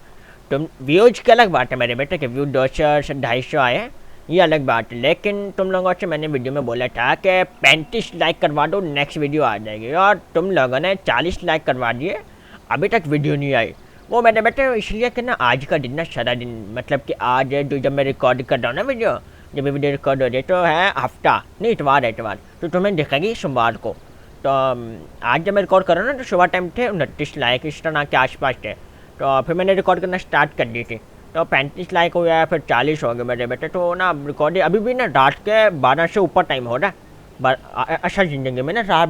तुम व्यूज की अलग बात है मेरे बेटे के व्यू 200 से 250 आए, ये अलग बात है। लेकिन तुम लोगों से मैंने वीडियो में बोला था कि 35 लाइक करवा दो, नेक्स्ट वीडियो आ जाएगी, और तुम लोगों ने 40 लाइक करवा दिए, अभी तक वीडियो नहीं आई। वो मैंने बेटे इसलिए कि ना आज का दिन ना सारा दिन, मतलब कि आज जो जब मैं रिकॉर्ड कर रहा हूँ ना वीडियो, जब वीडियो रिकॉर्ड हो रही है तो है हफ्ता नहीं इतवार तो तुम्हें दिखेगी सोमवार को। तो आज जब मैं रिकॉर्ड कर रहा हूँ ना तो सुबह टाइम थे 29 लाइक इस तरह के आसपास थे। तो फिर मैंने रिकॉर्ड करना स्टार्ट कर दी थी, तो 35 लाइक हो गया, फिर 40 हो गए मेरे बेटे। तो ना रिकॉर्डिंग अभी भी ना रात के 12 से ऊपर टाइम हो रहा है असल ज़िंदगी में ना, रात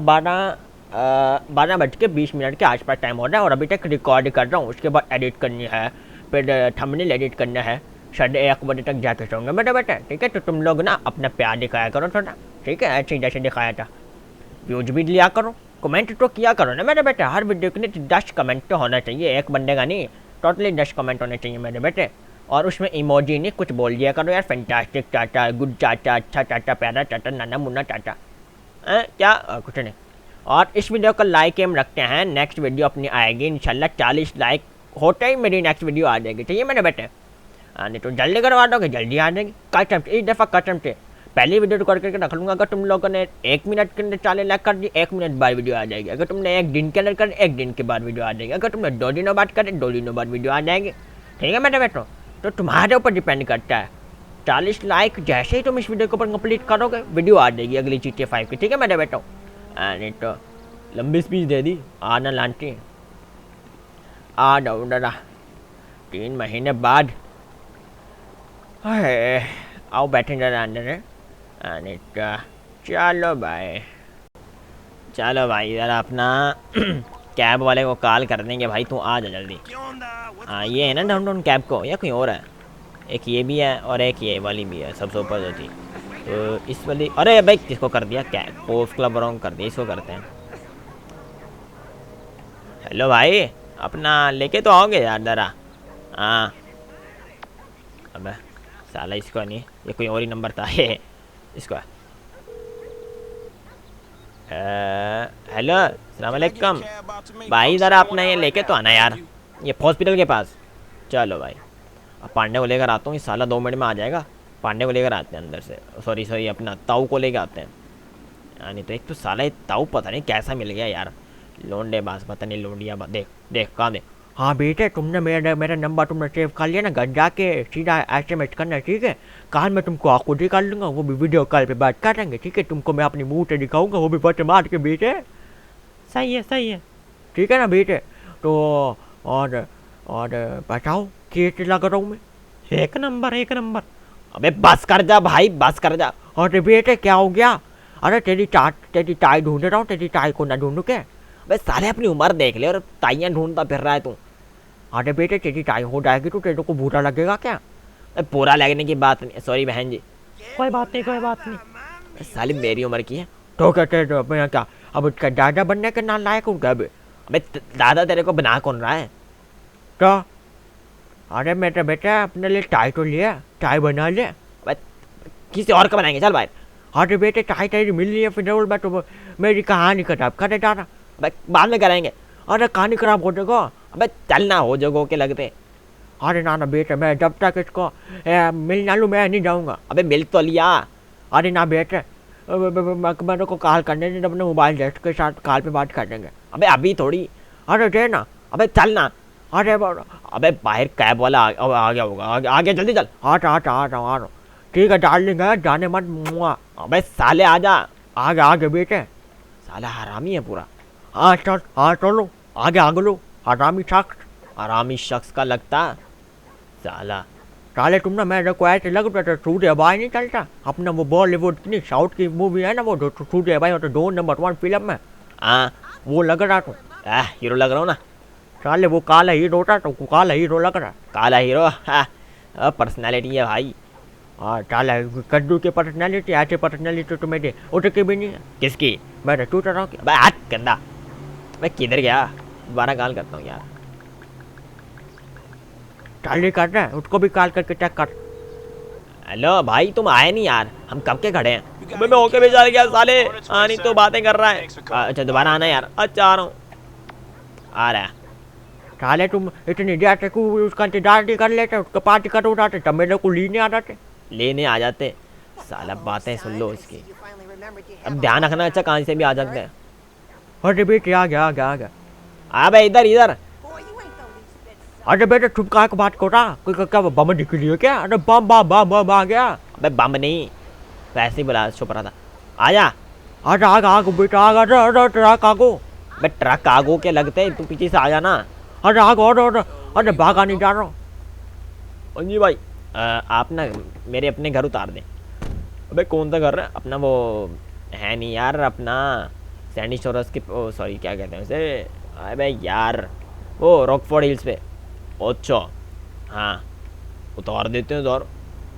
12:20 के आसपास टाइम हो रहा है, और अभी तक रिकॉर्ड कर रहा हूँ। उसके बाद एडिट करनी है, फिर थंबनेल एडिट करना है, 1:30 तक जाके सोऊंगा मेरे बेटे। ठीक है तो तुम लोग ना अपना प्यार दिखाया करो थोड़ा, ठीक है ऐसे जैसे दिखाया था। व्यूज भी लिया करो, कमेंट तो किया करो ना मेरे बेटे। हर वीडियो के लिए 10 कमेंट तो होना चाहिए, एक बंदे का नहीं, टोटली 10 कमेंट होने चाहिए मेरे बेटे। और उसमें इमोजी नहीं कुछ बोल दिया करो यार, फैंटास्टिक चाचा, गुड चाचा, अच्छा चाचा, प्यारा चाचा, नाना मुन्ना चाचा। क्या कुछ नहीं। और इस वीडियो का लाइक एम रखते हैं, नेक्स्ट वीडियो अपनी आएगी इंशाल्लाह 40 लाइक होते ही मेरी नेक्स्ट वीडियो आ जाएगी, चाहिए मेरे बेटे? नहीं तो जल्दी करवा दोगे, जल्दी आ जाएगी। कस्टम से इस दफ़ा कस्टम से पहली वीडियो रिकॉर्ड करके रख लूँगा। अगर तुम लोगों ने 1 मिनट के अंदर 40 लाइक कर दी, 1 मिनट बाद वीडियो आ जाएगी। अगर तुमने 1 दिन के अंदर कर 1 दिन के बाद वीडियो आ जाएगी। अगर तुमने 2 दिनों बाद करे 2 दिनों बाद वीडियो आ जाएगी, ठीक है मेरे बेटो? तो तुम्हारे ऊपर डिपेंड करता है। 40 लाइक जैसे ही तुम इस वीडियो के ऊपर कंप्लीट करोगे वीडियो आ जाएगी अगली GTA 5 की, ठीक है मेरे बेटो? नहीं तो लंबी स्पीच दे दी। आना लांटी आ जाओ डरा 3 महीने बाद। आओ बैठे जरा अंदर है। नहीं तो चलो भाई ज़रा अपना कैब वाले को कॉल कर देंगे, भाई तू आ जा जल्दी। हाँ ये है ना डाउनटाउन कैब को, या कोई और है? एक ये भी है और एक ये वाली भी है, सबसे ऊपर जो थी। तो इस वाली, अरे भाई किसको कर दिया? कैब पोस्ट क्लब रॉन्ग कर दिया, इसको करते हैं। हेलो भाई अपना लेके तो आओगे यार ज़रा। हाँ अब साला इसको नहीं, ये कोई और ही नंबर था ये इसको। हेलो अस्सलाम वालेकुम भाई, ज़रा अपना ये लेके तो आना यार, ये हॉस्पिटल के पास। चलो भाई अब पांडे को लेकर आता हूँ, ये साला 2 मिनट में आ जाएगा। पांडे को लेकर आते हैं अंदर से, सॉरी अपना ताऊ को लेकर आते हैं। नहीं तो एक तो साला ये ताऊ पता नहीं कैसा मिल गया यार, लोंडे बास पता नहीं लोंडिया बात। देख कहाँ दे। हाँ बेटे तुमने मेरा नंबर तुमने सेव कर लिया ना, घर जाके सीधा SMS करना, ठीक है? कल मैं तुमको आँखों दिखा लूँगा, वो भी वीडियो कॉल पे बात करेंगे, ठीक है? तुमको मैं अपनी मुँह से दिखाऊंगा, वो भी बट मार के बेटे। सही है ठीक है ना बेटे? तो और बताओ कैसे लग रहा हूँ मैं? एक नंबर। अबे बस कर जा भाई, बस कर जा। अरे बेटे क्या हो गया? अरे तेरी टाई ढूंढ रहा हूँ, तेरी टाई को ना ढूंढूं क्या? अबे साले अपनी उम्र देख ले और टाइयाँ ढूंढता फिर रहा है तू। अरे बेटे तेरी टाई हो जाएगी तो तेरे को बुरा लगेगा क्या? पूरा लगने की बात नहीं, सॉरी बहन जी। कोई बात नहीं, कोई बात नहीं। साली मेरी उम्र की है। तो कहते तो मैं क्या अब उसका दादा बनने के ना लायक हूँ क्या अभी? अबे दादा तेरे को बना कौन रहा है? तो अरे मेरे बेटा अपने लिए टाई तो लिया, टाई बना ले। अबे किसी और का बनाएंगे, चल बाहर। अरे बेटे टाई टाई मिल रही है फिर जरूर मैं तो मेरी कहानी खराब करे जा रहा। अबे बाद में कराएंगे। अरे कहानी खराब हो जाएगा। अबे चलना हो जगहों के लगते। अरे ना ना बेटे मैं जब तक इसको मिल ना लूँ मैं नहीं जाऊँगा। अबे मिल तो लिया। अरे ना बेटे मेरे को कॉल करने दे, अपने मोबाइल डेस्क के साथ कॉल पे बात कर देंगे। अबे अभी थोड़ी। अरे दे ना। अबे चलना। अरे अबे बाहर कैब वाला आ गया होगा, आगे जल्दी चल। आ रहा हूँ। ठीक है डार्लिंग है, जाने मत मुआ। अबे साले आजा। आगे बेटे। साला हरामी है पूरा। हाँ चलो आगे लो। हरामी शख्स। हरामी शख्स का लगता साला। साले तुम ना मेरे को ऐसे लग रहा था सूर्य भाई नहीं चलता अपना वो बॉलीवुड की साउथ की मूवी है ना वो जो सूर्य भाई होता 2 नंबर 1 फिल्म में। हाँ वो लग रहा था। हीरो लग रहा हूँ ना। साले वो काला हीरो था तो काला हीरो लग रहा। काला हीरो। हाँ पर्सनैलिटी है भाई। हाँ साला कद्दू की पर्सनैलिटी ऐसे पर्सनैलिटी तो मेरे उठके भी नहीं है। किसकी? मेरे टू तरह की। अबे हाथ गंदा। मैं किधर गया? दोबारा कॉल करता हूँ यार। साले कर रहा है उसको भी कॉल करके चेक कर। हेलो भाई तुम आए नहीं यार, हम कब के खड़े हैं। अबे मैं होके भी चल गया साले। नहीं तो बातें कर रहा है। अच्छा दोबारा आना यार। अच्छा आ रहा हूँ। आ रहा है। साले तुम इतनी देर तक उसका इंतजार नहीं कर लेते, उसका पार्टी कर उठाते तब मेरे को लेने आ जाते। लेने आ जाते। साला बातें सुन लो उसकी। अब ध्यान रखना अच्छा कहाँ से भी आ सकते हैं। अरे बेटे आ गया। अबे इधर इधर। अरे बेटे चुप कहाँ को बात कर रहा कोई क्या बम दिख रही है क्या? अरे बम आ गया। अबे बम नहीं, वैसे ही बुला छुप रहा था। आजा। अरे आगे बेटा आगे ट्रक आगो। अबे ट्रक आगो के लगते, तू पीछे से आ जाना। अरे आगे अरे भागा नहीं जा रहा। जी भाई आप ना मेरे अपने घर उतार दें। अबे कौन सा घर है अपना? वो है नहीं यार अपना सैंडी शोरस के, ओ सॉरी क्या कहते हैं उसे? अबे यार वो रॉकफोर्ड हिल्स पे। अच्छा हाँ उतार देते हैं उधर।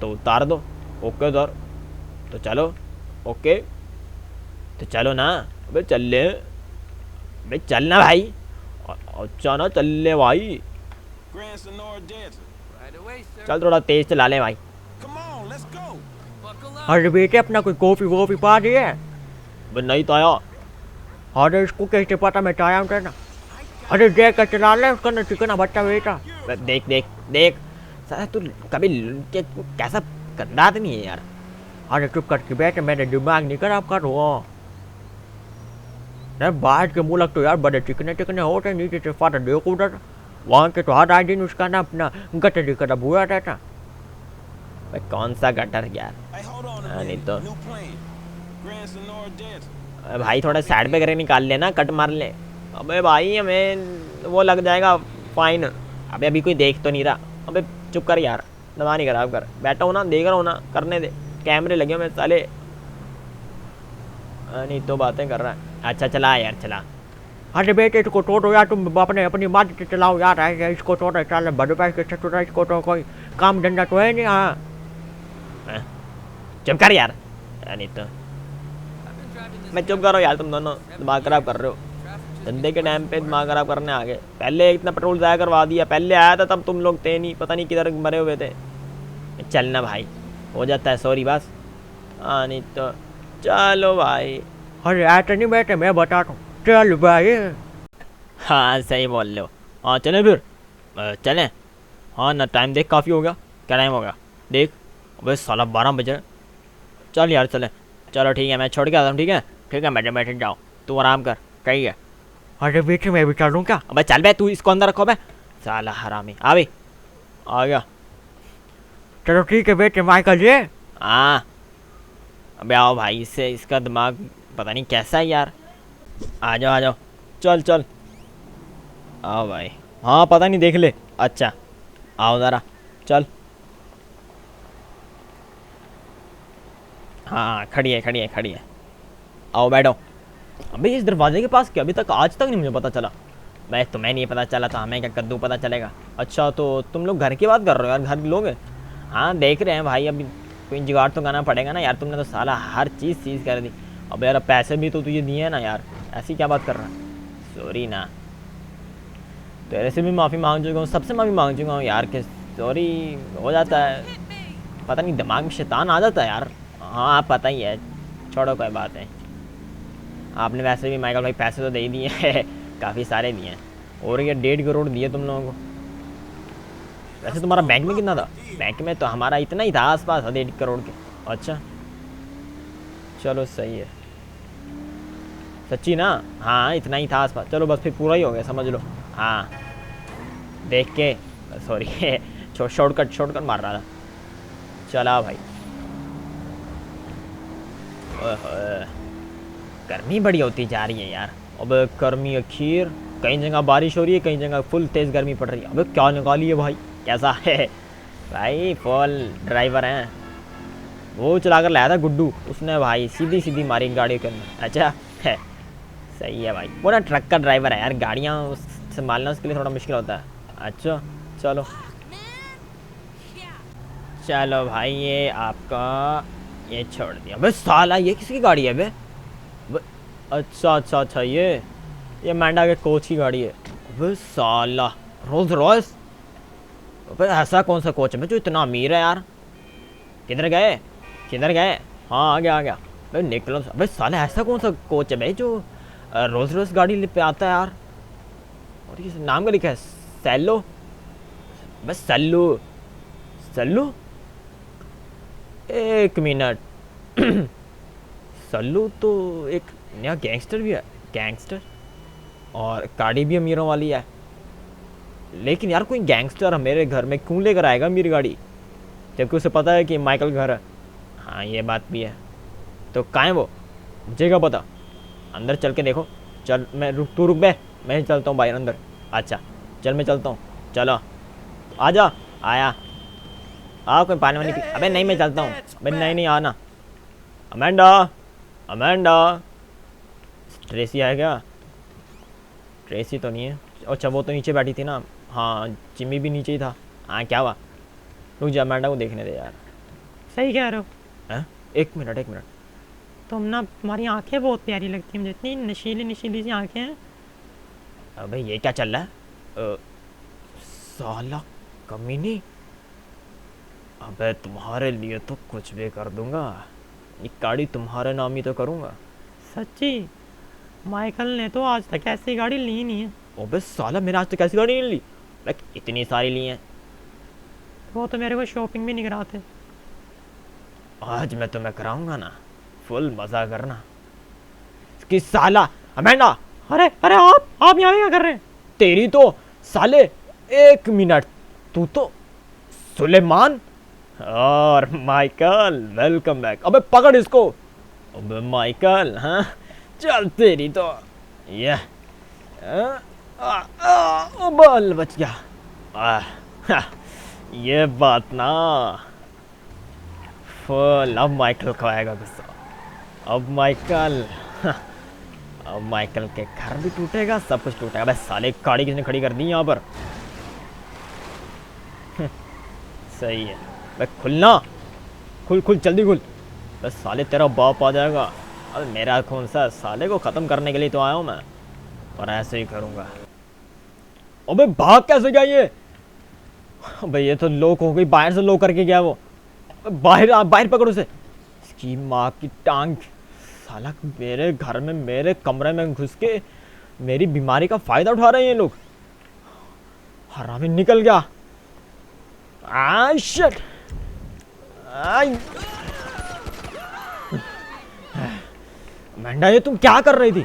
तो उतार दो। ओके उधर तो चलो। ओके तो चलो ना। अबे चल ले। अबे चलना भाई। अच्छा ना चल ले भाई। चल थोड़ा तेज चला ले भाई। अरे बेटे अपना कोई कॉफी वॉफी पा दिए? अबे नहीं तो आया। अरे इसको कैसे पता मैं आया हूँ ना। अरे देख कर चला ले उसका ना चिकना बच्चा बेटा। देख देख देख साला तू कभी कैसा गंदा आदमी है यार। अरे चुप करके बैठे मेरे दिमाग नहीं खराब करो। बाहर के मुल्क तो यार बड़े चिकने होते नीचे से फाटा देखो उधर वहाँ के तो हर आए दिन उसका ना अपना गटर खराब हुआ रहता। भाई कौन सा गटर यार। नहीं तो भाई थोड़ा साइड पे करके निकाल लेना, कट मार ले। अबे भाई हमें वो लग जाएगा फाइन। अबे अभी कोई देख तो नहीं रहा। अबे चुप कर यार, दवा नहीं खराब कर। बैठा हो ना, देख रहा हूँ ना, करने दे। कैमरे लगे हुए साले। नहीं तो बातें कर रहा है। अच्छा चला यार चला। अरे बेटे इसको छोड़ो यार, तुम अपने अपनी मर्जी से चलाओ यार। इसको छोड़ो चल बड़े पैसे के छोड़ो इसको तो कोई काम धंधा तो है नहीं। हाँ चुप कर यार। नहीं तो मैं चुप करो यार, तुम दोनों दिमाग खराब कर रहे हो। धंधे के टाइम पे दिमाग खराब करने आ गए। पहले इतना पेट्रोल ज़ाया करवा दिया। पहले आया था तब तुम लोग थे नहीं, पता नहीं किधर मरे हुए थे। चलना भाई हो जाता है सॉरी बस। हाँ नहीं तो चलो भाई। अरे ऐसे नहीं बैठे मैं बताता हूँ। चल भाई। हाँ सही बोल लो। हाँ चलें फिर चलें। हाँ ना टाइम देख काफ़ी हो गया। क्या टाइम होगा देख। अबे साला 12 बजे। चल यार चलें। चलो ठीक है मैं छोड़ के आता हूँ। ठीक है बैठे बैठे जाओ, तू आराम कर। सही है। अरे बेटे मैं भी चलूँ क्या? अबे चल बे, तू इसको अंदर रखो बे। साला हरामी। आ भी आ गया। चलो ठीक है बेटे माइकल जी। हाँ अबे आओ भाई, इससे इसका दिमाग पता नहीं कैसा है यार। आ जाओ चल चल आओ भाई। हाँ पता नहीं देख ले। अच्छा आओ ज़रा चल। हाँ खड़ी है। आओ बैठो। अबे इस दरवाजे के पास क्या अभी तक आज तक नहीं मुझे पता चला। भाई तुम्हें नहीं पता चला तो हमें क्या कद्दू पता चलेगा। अच्छा तो तुम लोग घर की बात कर रहे हो यार, घर लोग हाँ देख रहे हैं भाई, अभी कोई जुगाड़ तो करना पड़ेगा ना यार। तुमने तो साला हर चीज़ सीज कर दी। अब यार पैसे भी तो तुझे दिए हैं ना यार, ऐसी क्या बात कर रहा है। सॉरी ना, तेरे से भी माफ़ी मांग चुका हूँ, सबसे माफ़ी मांग चुका हूँ यार कि सॉरी हो जाता है, पता नहीं दिमाग में शैतान आ जाता है यार। हाँ पता ही है, छोड़ो कोई बात नहीं। आपने वैसे भी माइकल भाई पैसे तो दे ही दिए हैं काफ़ी सारे दिए हैं, और ये 1.5 करोड़ दिए तुम लोगों को। वैसे तुम्हारा बैंक में कितना था? बैंक में तो हमारा इतना ही था, आसपास 1.5 करोड़ के। अच्छा चलो सही है, सच्ची ना? हाँ इतना ही था आसपास। चलो बस फिर पूरा ही हो गया समझ लो। हाँ देख के सॉरी शॉर्टकट मार रहा था। चला भाई। ओह, गर्मी बड़ी होती जा रही है यार। अब गर्मी अखीर, कई जगह बारिश हो रही है, कई जगह फुल तेज़ गर्मी पड़ रही है। अबे क्या निकाली है भाई, कैसा है भाई? फुल ड्राइवर हैं, वो चला कर लाया था गुड्डू, उसने भाई सीधी सीधी मारी गाड़ी के अंदर। अच्छा है, सही है भाई। वो ना ट्रक का ड्राइवर है यार, गाड़ियाँ संभालना उसके लिए थोड़ा मुश्किल होता है। अच्छा चलो चलो भाई, ये आपका, ये छोड़ दिया। अबे साला ये किसकी गाड़ी है बे? अच्छा ये मैंडा के कोच की गाड़ी है। अबे साला रोल्स रॉयस। अबे ऐसा कौन सा कोच है जो इतना अमीर है यार? किधर गए किधर गए? हाँ आ गया भाई निकलो। अबे साला ऐसा कौन सा कोच है भाई जो रोल्स रॉयस गाड़ी पे आता है यार? और ये नाम का लिखा है सैलो। बस सल्लू सल्लू, एक मिनट सल्लू तो एक नया गैंगस्टर भी है, गैंगस्टर, और गाड़ी भी अमीरों वाली है। लेकिन यार कोई गैंगस्टर मेरे घर में क्यों लेकर आएगा मेरी गाड़ी, जबकि उसे पता है कि माइकल घर है। हाँ ये बात भी है। तो कहाँ है वो, मुझे क्या पता? अंदर चल के देखो। चल मैं तू रुक बे, मैं चलता हूँ बाहर अंदर। अच्छा चल मैं चलता हूँ, चलो आजा। आया कोई पानी वानी पी। अबे नहीं मैं चलता हूँ। अबे नहीं आना। अमेंडा ट्रेसी है क्या? ट्रेसी तो नहीं है। अच्छा वो तो नीचे बैठी थी ना। हाँ जिम्मी भी नीचे ही था। हाँ क्या हुआ? रुक जा, अमेंडा को देखने दे यार। सही कह रहे हो। हैं? एक मिनट तुम ना, तुम्हारी आंखें बहुत प्यारी लगती हैं मुझे, इतनी नशीली नशीली सी आंखें हैं। अबे ये क्या चल रहा है? साला कमीनी, अबे तुम्हारे लिए तो कुछ भी कर दूंगा। ये गाड़ी तुम्हारे नाम ही तो करूंगा। सच्ची? माइकल ने तो आज तक ऐसी गाड़ी ली नहीं है। अबे साला मैंने आज तक ऐसी गाड़ी नहीं ली, लाइक इतनी सारी ली हैं। वो तो मेरे को शॉपिंग भी नहीं कराते। आज मैं तुम्हें कराऊंगा ना, फुल मजा करना। कि साला अमेंडा, अरे अरे आप यहाँ क्या कर रहे हैं? तेरी तो साले, एक मिनट, तू तो सुलेमान और माइकल, वेलकम बैक। अबे पकड़ इसको। अबे माइकल, हाँ चल तेरी तो ये बल बच गया। ये बात ना, फुल अब माइकल को आएगा गुस्सा। अब माइकल के घर भी टूटेगा, सब कुछ टूटेगा। बस साले गाड़ी किसने खड़ी कर दी यहाँ पर? सही है भाई, खुलना, खुल जल्दी खुल। बस साले तेरा बाप आ जाएगा। अब मेरा कौन सा, साले को ख़त्म करने के लिए तो आया हूँ मैं, और ऐसे ही करूँगा। अबे भाग कैसे गया ये? अबे ये तो लॉक हो गई, बाहर से लॉक करके गया वो। बाहर पकड़ो उसे। इसकी माँ की टांग, साला मेरे घर में, मेरे कमरे में घुस के मेरी बीमारी का फ़ायदा उठा रहे हैं ये लोग। हरामी निकल गया। शिट। अमेंडा ये तुम क्या कर रही थी?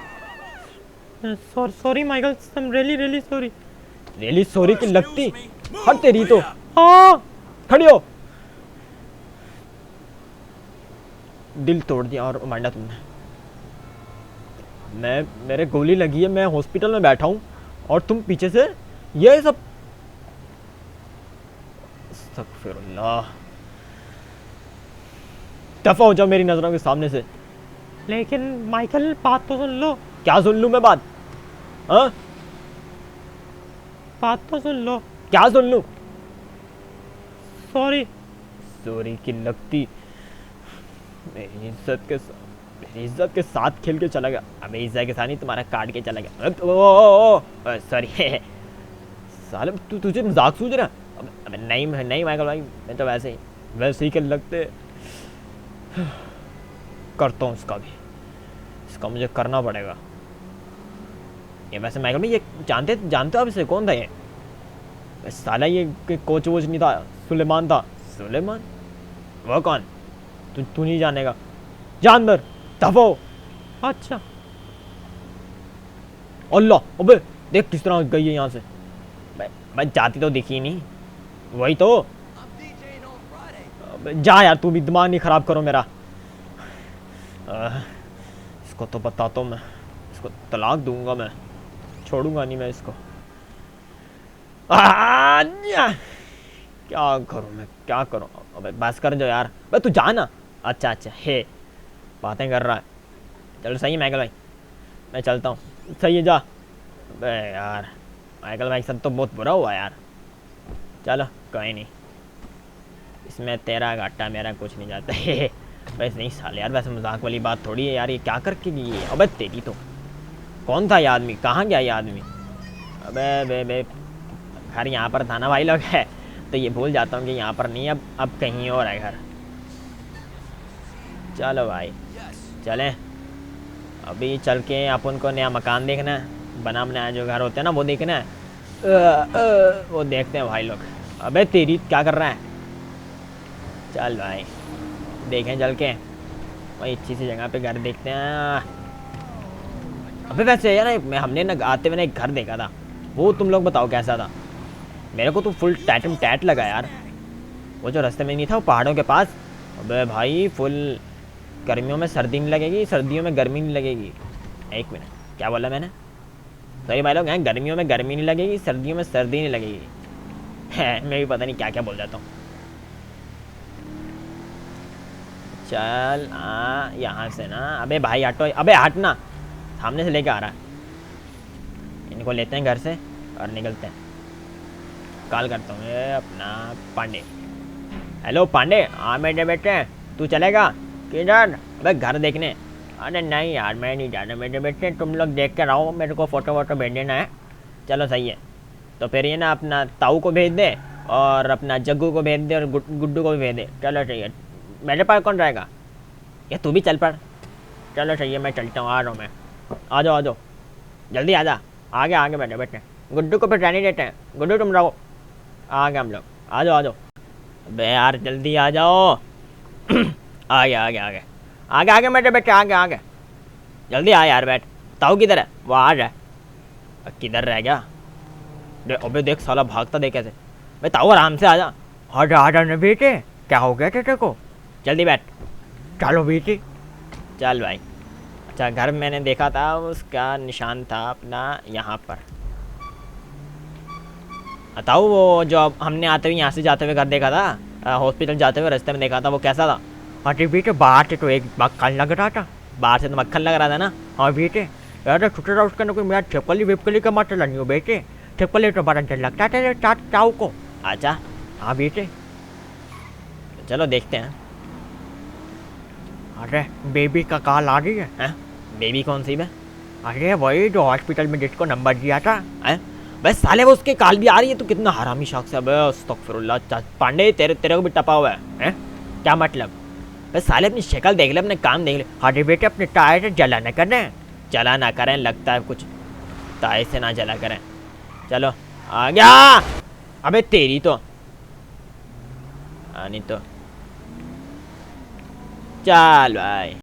Sorry Michael, I am really sorry. Really sorry की लगती, हट तेरी तो। हाँ खड़ी हो। दिल तोड़ दिया और अमेंडा तुमने। मेरे गोली लगी है, मैं हॉस्पिटल में बैठा हूँ, और तुम पीछे से ये सब। अस्तगफिरुल्लाह, दफा हो जाओ मेरी नजरों के सामने से। लेकिन माइकल बात तो सुन लो। क्या सुन लूं मैं बात? हाँ बात तो सुन लो। क्या सुन लूं? सॉरी जोरी की लगती मेरी इज्जत के साथ खेल के चला गया। अबे इज्जत के साथ नहीं, तुम्हारा काट के चला गया। ओ सॉरी साले तुझे मजाक सूझ रहा। अबे नहीं नहीं माइकल भाई, मैं तो वैसे ही के लगते करता हूँ इसका भी, इसका मुझे करना पड़ेगा। ये वैसे माइकल भाई ये जानते हो आप इसे, कौन था ये? साला ये कोच वोच नहीं था, सुलेमान था। सुलेमान? वो कौन? तू नहीं जानेगा, जानवर दफो। अच्छा अल्लाह, अबे देख किस तरह गई है यहाँ से। मैं जाती तो दिखी नहीं, वही तो। अबे जा यार, तू भी दिमाग नहीं खराब करो मेरा। इसको तो बताता हूँ मैं, इसको तलाक दूंगा मैं, छोड़ूंगा नहीं मैं इसको। क्या करूँ मैं, क्या करूँ? अबे बस कर जो यार, भाई तू जा ना। अच्छा हे बातें कर रहा है। चलो सही है माइकल भाई, मैं चलता हूँ। सही है जा। अबे यार माइकल भाई सब तो बहुत बुरा हुआ यार। चलो कोई नहीं, इसमें तेरा घाटा मेरा कुछ नहीं जाता है। वैसे नहीं साले यार, वैसे मजाक वाली बात थोड़ी है यार, ये क्या करके गई है? अबे तेरी तो, कौन था ये आदमी, कहाँ गया ये आदमी? अबे बे घर यहाँ पर था ना भाई लोग है, तो ये भूल जाता हूँ कि यहाँ पर नहीं, अब कहीं और है घर। चलो भाई चलें, अभी चल के अपन को नया मकान देखना है, बना बनाया जो घर होते हैं ना वो देखना है। वो देखते हैं भाई लोग। अबे तेरी क्या कर रहा है? चल भाई देखें चल के, वही अच्छी सी जगह पे घर देखते हैं। अबे वैसे यार मैं हमने ना आते हुए एक घर देखा था, वो तुम लोग बताओ कैसा था? मेरे को तो फुल टैटम टैट लगा यार, वो जो रास्ते में नहीं था वो पहाड़ों के पास। अबे भाई फुल गर्मियों में सर्दी नहीं लगेगी, सर्दियों में गर्मी नहीं लगेगी। एक मिनट, क्या बोला मैंने? सही भाई लोग हैं, गर्मियों में गर्मी नहीं लगेगी, सर्दियों में सर्दी नहीं लगेगी। है मैं भी पता नहीं क्या क्या बोल जाता हूँ। चल यहाँ से ना, अबे भाई हटो, अबे हटना, सामने से लेके आ रहा है। इनको लेते हैं घर से और निकलते हैं। कॉल करता हूँ ये अपना पांडे। हेलो पांडे, हाँ मेरे बेटे, तू चलेगा किधर? अबे घर देखने। अरे नहीं यार मैं नहीं जाना मेरे बेटे, तुम लोग देख कर आओ, मेरे को फ़ोटो वोटो भेज देना है। चलो सही है, तो फिर ये ना अपना ताऊ को भेज दे और अपना जग्गू को भेज दे और गुड्डू को भी भेज दे। चलो सही है, मेरे पास कौन रहेगा? ये तू भी चल पड़। चलो सही है, मैं चलता हूँ, आ रहा हूँ मैं। आ जाओ जल्दी आ जा, आगे बैठे बैठे। गुड्डू को फिर रहने देते हैं, गुड्डू तुम रहो, आ गए हम लोग। आ जाओ अबे यार जल्दी आ जाओ। आ गए आगे बैठे बैठे, आगे जल्दी आ यार, बैठ। ताऊ किधर है? वो आ रहा है। किधर रह गया? अबे देख साला भागता देख कैसे। भाई ताऊ आराम से आ जा। आ जा ना बेटे, क्या हो गया तेरे को? जल्दी बैठ। चलो बेटे। चल भाई। अच्छा घर मैंने देखा था, उसका निशान था अपना यहाँ पर। बताओ वो जो हमने आते हुए यहाँ से जाते हुए घर देखा था, हॉस्पिटल जाते हुए रास्ते में देखा था, वो कैसा था? अरे बेटे बाहर से तो एक मक्खन लग रहा था। बाहर से तो मक्खन लग रहा था ना। हाँ बेटे, यार छुट्टा था उसका ना कोई, मेरा छिपकली विपकली का मतलब नहीं हो बेटे, छिपकली तो बड़ा डर लगता था ताऊ को। अच्छा हाँ बेटे। चलो देखते हैं। अरे बेबी का कॉल आ रही है। बेबी कौन सी? अरे वही जो हॉस्पिटल में जिसको नंबर दिया था। बस साले वो उसके कॉल भी आ रही है, तो कितना हरामी शख्स है। अस्तगफिरुल्लाह पांडे, तेरे को भी टपा हुआ है? क्या मतलब? बस साले अपनी शक्ल देख ले, अपने काम देख ले। अरे बेटे अपने टायर से जला न करें। जला ना करें, लगता है कुछ टायर से ना जला करें। चलो आ गया। अबे तेरी तो नहीं तो चल भाई।